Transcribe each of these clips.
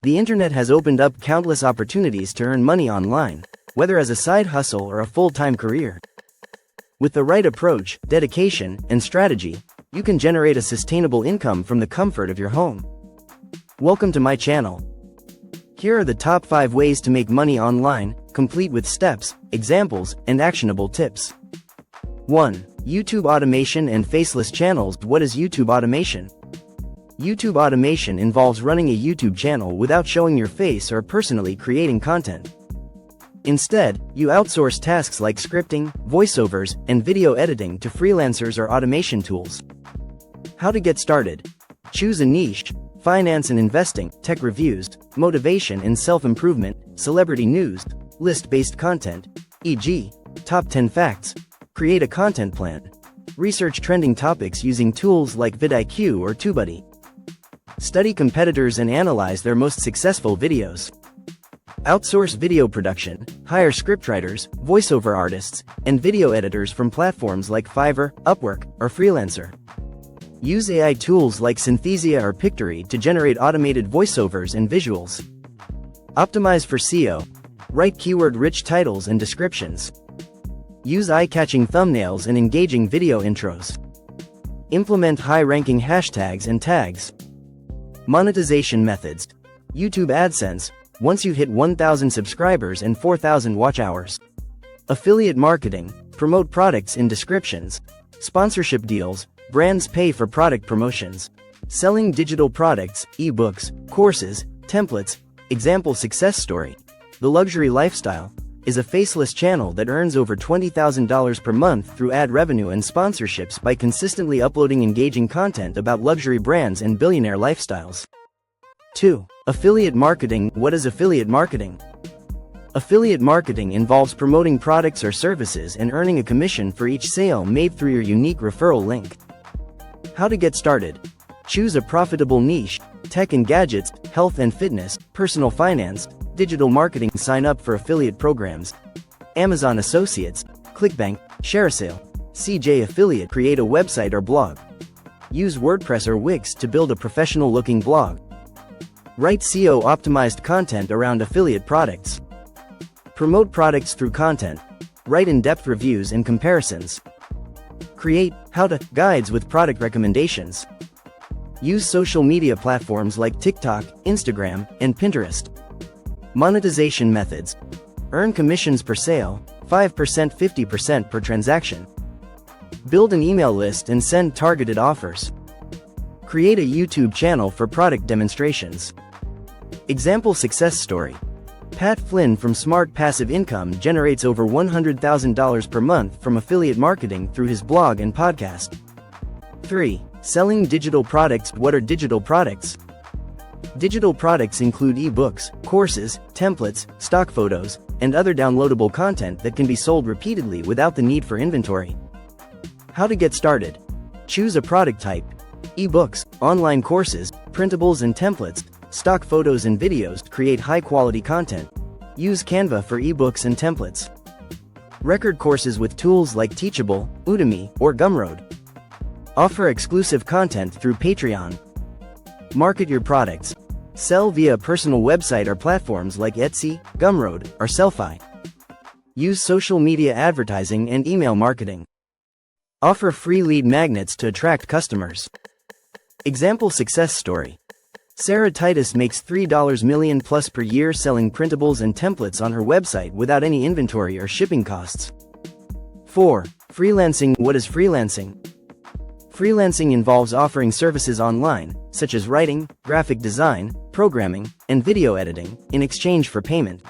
The internet has opened up countless opportunities to earn money online, whether as a side hustle or a full-time career. With the right approach, dedication, and strategy, you can generate a sustainable income from the comfort of your home. Welcome to my channel. Here are the top 5 ways to make money online, complete with steps, examples, and actionable tips. 1. YouTube automation and faceless channels. What is YouTube automation? YouTube automation involves running a YouTube channel without showing your face or personally creating content. Instead, you outsource tasks like scripting, voiceovers, and video editing to freelancers or automation tools. How to get started? Choose a niche: finance and investing, tech reviews, motivation and self-improvement, celebrity news, list-based content, e.g., top 10 facts. Create a content plan. Research trending topics using tools like vidIQ or TubeBuddy. Study competitors and analyze their most successful videos. Outsource video production. Hire scriptwriters, voiceover artists, and video editors from platforms like Fiverr, Upwork, or Freelancer. Use AI tools like Synthesia or Pictory to generate automated voiceovers and visuals. Optimize for SEO. Write keyword-rich titles and descriptions. Use eye-catching thumbnails and engaging video intros. Implement high-ranking hashtags and tags. Monetization methods. YouTube AdSense, once you hit 1,000 subscribers and 4,000 watch hours. Affiliate marketing, promote products in descriptions. Sponsorship deals, brands pay for product promotions. Selling digital products, ebooks, courses, templates. Example success story. The Luxury Lifestyle is a faceless channel that earns over $20,000 per month through ad revenue and sponsorships by consistently uploading engaging content about luxury brands and billionaire lifestyles. 2. Affiliate marketing. What is affiliate marketing? Affiliate marketing involves promoting products or services and earning a commission for each sale made through your unique referral link. How to get started? Choose a profitable niche: tech and gadgets, health and fitness, personal finance, digital marketing. Sign up for affiliate programs: Amazon Associates, ClickBank, ShareASale, CJ Affiliate. Create a website or blog. Use WordPress or Wix to build a professional-looking blog. Write SEO-optimized content around affiliate products. Promote products through content. Write in-depth reviews and comparisons. Create how-to guides with product recommendations. Use social media platforms like TikTok, Instagram, and Pinterest. Monetization methods. Earn commissions per sale, 5%, 50% per transaction. Build an email list and send targeted offers. Create a YouTube channel for product demonstrations. Example success story. Pat Flynn from Smart Passive Income generates over $100,000 per month from affiliate marketing through his blog and podcast. 3. Selling digital products. What are digital products? Digital products include ebooks, courses, templates, stock photos, and other downloadable content that can be sold repeatedly without the need for inventory. How to get started? Choose a product type: ebooks, online courses, printables and templates, stock photos and videos. Create high-quality content. Use Canva for ebooks and templates. Record courses with tools like Teachable, Udemy, or Gumroad. Offer exclusive content through Patreon. Market your products. Sell via a personal website or platforms like Etsy, Gumroad, or Sellfy. Use social media advertising and email marketing. Offer free lead magnets to attract customers. Example success story. Sarah Titus makes $3 million plus per year selling printables and templates on her website without any inventory or shipping costs. 4. Freelancing. What is freelancing? Freelancing involves offering services online, such as writing, graphic design, programming, and video editing, in exchange for payment.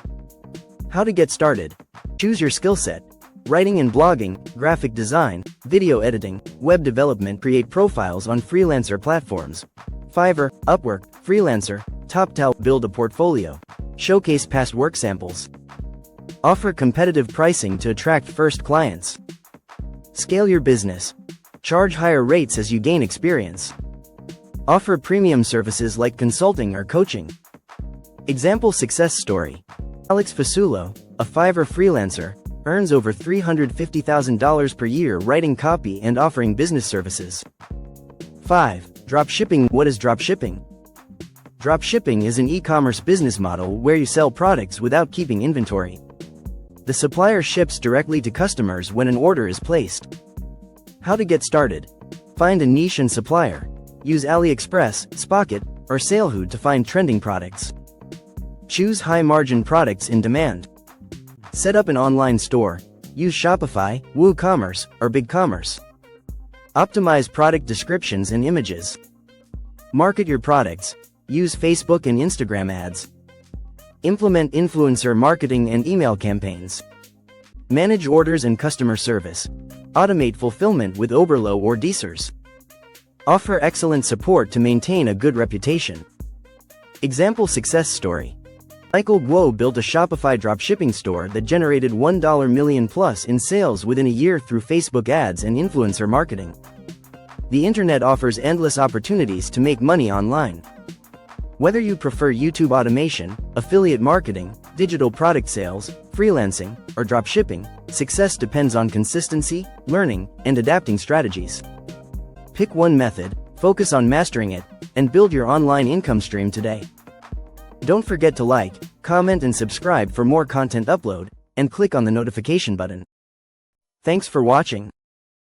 How to get started? Choose your skill set: writing and blogging, graphic design, video editing, web development. Create profiles on freelancer platforms: Fiverr, Upwork, Freelancer, TopTal. Build a portfolio. Showcase past work samples. Offer competitive pricing to attract first clients. Scale your business. Charge higher rates as you gain experience. Offer premium services like consulting or coaching. Example success story. Alex Fasulo, a Fiverr freelancer, earns over $350,000 per year writing copy and offering business services. 5. Dropshipping. What is dropshipping? Dropshipping is an e-commerce business model where you sell products without keeping inventory. The supplier ships directly to customers when an order is placed. How to get started? Find a niche and supplier. Use AliExpress, Spocket, or Salehood to find trending products. Choose high-margin products in demand. Set up an online store. Use Shopify, WooCommerce, or BigCommerce. Optimize product descriptions and images. Market your products. Use Facebook and Instagram ads. Implement influencer marketing and email campaigns. Manage orders and customer service. Automate fulfillment with Oberlo or Deezers. Offer excellent support to maintain a good reputation. Example success story. Michael Guo built a Shopify dropshipping store that generated $1 million plus in sales within a year through Facebook ads and influencer marketing. The internet offers endless opportunities to make money online. Whether you prefer YouTube automation, affiliate marketing, digital product sales, freelancing, or dropshipping, success depends on consistency, learning, and adapting strategies. Pick one method, focus on mastering it, and build your online income stream today. Don't forget to like, comment and subscribe for more content upload, and click on the notification button. Thanks for watching.